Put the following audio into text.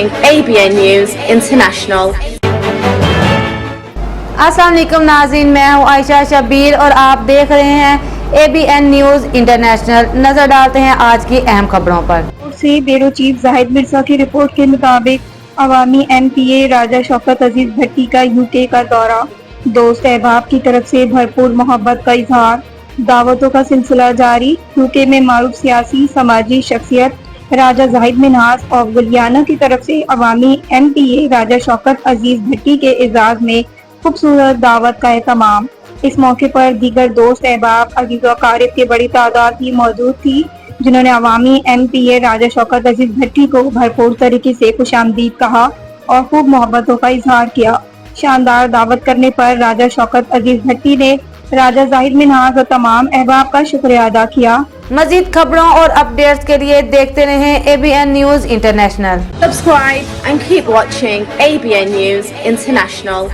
ABN News International. السلام علیکم ناظرین، میں ہوں عائشہ شبیر اور آپ دیکھ رہے ہیں ABN نیوز انٹرنیشنل۔ نظر ڈالتے ہیں آج کی اہم خبروں پر۔ سے بیورو چیف زاہد مرزا کی رپورٹ کے مطابق عوامی MPA راجہ شوکت عزیز بھٹی کا UK کا دورہ، دوست احباب کی طرف سے بھرپور محبت کا اظہار، دعوتوں کا سلسلہ جاری، UK میں معروف سیاسی سماجی شخصیت راجہ زاہد مہناس اور گلیانہ کی طرف سے عوامی MPA راجہ شوکت عزیز بھٹی کے اعزاز میں خوبصورت دعوت کا اہتمام۔ اس موقع پر دیگر دوست احباب عزیز و اقارب کی بڑی تعداد بھی موجود تھی، جنہوں نے عوامی MPA راجہ شوکت عزیز بھٹی کو بھرپور طریقے سے خوش آمدید کہا اور خوب محبتوں کا اظہار کیا۔ شاندار دعوت کرنے پر راجہ شوکت عزیز بھٹی نے راجہ زاہد مہناس اور تمام احباب کا شکریہ ادا کیا۔ مزید خبروں اور اپڈیٹس کے لیے دیکھتے رہیں ABN news international. Subscribe and keep watching ABN News International.